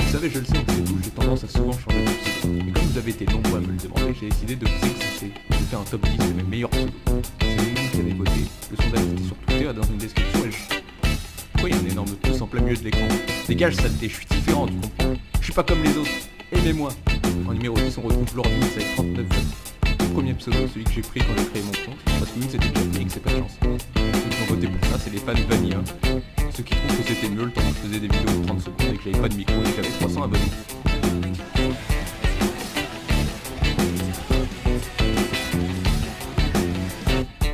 Vous savez, je le sais, on fait tout, j'ai tendance à souvent changer de pseudo. Mais comme vous avez été nombreux à me le demander, j'ai décidé de vous exercer. J'ai fait un top 10 de mes meilleurs pseudos. C'est vous-même qui avez voté. Le sondage était sur Twitter dans une description et pourquoi il y a un énorme pouce en plein milieu de l'écran? Dégage saleté, je suis différent, tu comprends? Je suis pas comme les autres. Aimez-moi. En numéro 10, on retrouve Lord Mix avec 39 votes. Le premier pseudo, celui que j'ai pris quand j'ai créé mon compte, parce que une c'était déjà pris et que c'est pas de chance. Ceux qui ont voté pour ça, c'est les fans Vanilla. Ceux qui trouvent que c'était mieux le temps où je faisais des vidéos de 30 secondes et que j'avais pas de micro et que j'avais 300 abonnés.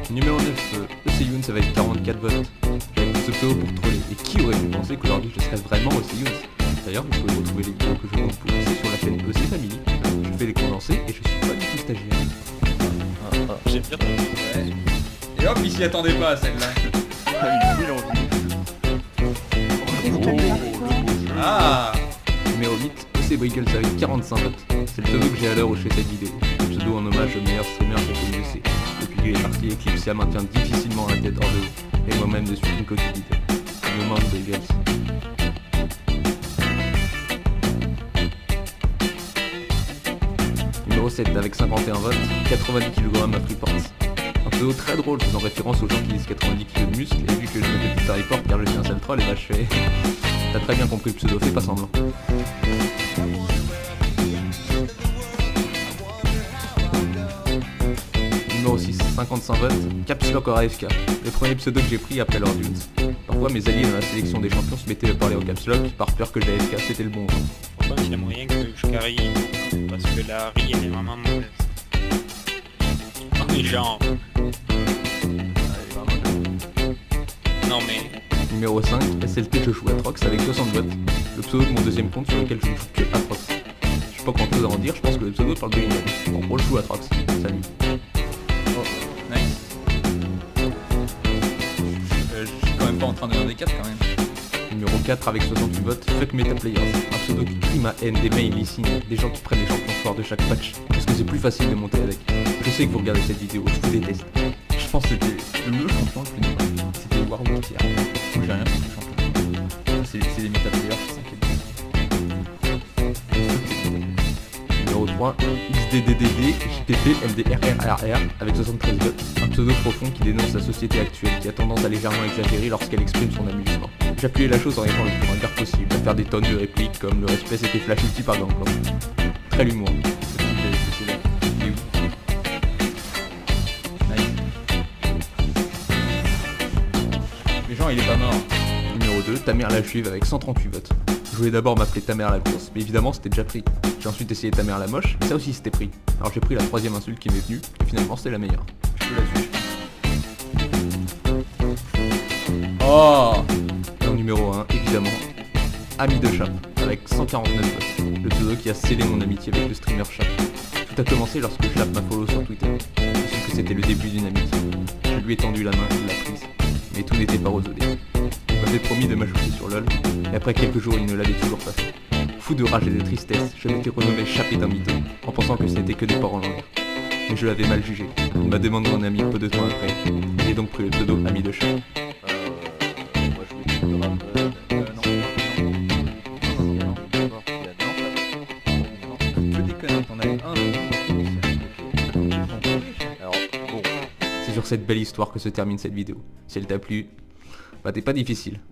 Numéro 9, Youn, ça va être 44 votes. J'avais pris ce pseudo pour troller. Et qui aurait pu penser qu'aujourd'hui je serais vraiment Youn? D'ailleurs, vous pouvez retrouver les vidéos que je monte pour lancer sur la chaîne EC Family. Je fais les condensés et je suis pas du tout stagiaire. J'ai bien trouvé. Et hop, il s'y attendait pas à celle-là. Ah. Numéro 8, EC Brickles avec 45 votes. C'est le pseudo que j'ai à l'heure où je fais cette vidéo. Un pseudo en hommage au meilleur streamer qui a connu EC. Depuis qu'il est parti, Eclipsia maintient difficilement la tête hors de haut. Et moi-même ne suis qu'une coquille vide. No man Brickles. Numéro 7 avec 51 votes, 90 kg à Freeports. Un pseudo très drôle faisant référence aux gens qui disent 90 kg de muscles, et vu que je me fais tout à report car je suis un sale troll, et bah je fais... T'as très bien compris le pseudo, fais pas semblant. Numéro 6, 55 votes, Caps Lock or AFK, le premier pseudo que j'ai pris après Lord Dunes. Parfois mes alliés dans la sélection des champions se mettaient à parler au Caps Lock par peur que j'AFK, c'était le bon. Je pense qu'il y a moyen que je carry parce que la Harry elle est vraiment mauvaise. Non mais genre. Non mais. Numéro 5, SLT je joue Atrox avec 60 votes. Le pseudo de mon deuxième compte sur lequel je ne joue que Atrox. Je sais pas grand chose à en dire, je pense que le pseudo parle de lui-même. En gros je joue Atrox. Salut. Oh, nice. Je suis quand même pas en train de faire des 4 quand même. Numéro 4 avec 68 votes, Fuck Meta Players, un pseudo qui crie ma haine des mails listening, des gens qui prennent les champions forts de chaque patch, parce que c'est plus facile de monter avec. Je sais que vous regardez cette vidéo, je vous déteste. Je pense que c'était le champion le plus nul. C'était Warwick qui a. J'ai rien contre le champion. C'est les métaplayers qui s'inquiètent. Numéro 3, XDDDD, JPP, MDRRRR, avec 73 votes, un pseudo profond qui dénonce la société actuelle, qui a tendance à légèrement exagérer lorsqu'elle exprime son amusement. J'appuyais la chose en étant le plus ringard possible, à faire des tonnes de répliques comme le respect c'était flash ulti par Gangnam. Très l'humour. Mais genre il est pas mort. Numéro 2, Tamer la juive avec 138 votes. Je voulais d'abord m'appeler Tamer la course, mais évidemment c'était déjà pris. J'ai ensuite essayé Tamer la moche, mais ça aussi c'était pris. Alors j'ai pris la troisième insulte qui m'est venue, et finalement c'était la meilleure. Je peux la suivre. Oh. Et en numéro 1, évidemment, Ami de Chap, avec 149 votes. Le pseudo qui a scellé mon amitié avec le streamer Chap. Tout a commencé lorsque Chap m'a follow sur Twitter. Je sais que c'était le début d'une amitié. Je lui ai tendu la main, il l'a prise. Mais tout n'était pas rose au début. Il m'avait promis de m'ajouter sur LoL, et après quelques jours il ne l'avait toujours pas fait. Fou de rage et de tristesse, je m'étais renommé Chap et d'un mytho, en pensant que ce n'était que des paroles en l'air. Mais je l'avais mal jugé. Il m'a demandé un ami peu de temps après. J'ai donc pris le pseudo Ami de Chap. Moi je voulais le rap. Je déconne, t'en avais un. Alors bon. C'est sur cette belle histoire que se termine cette vidéo. Si elle t'a plu, bah t'es pas difficile.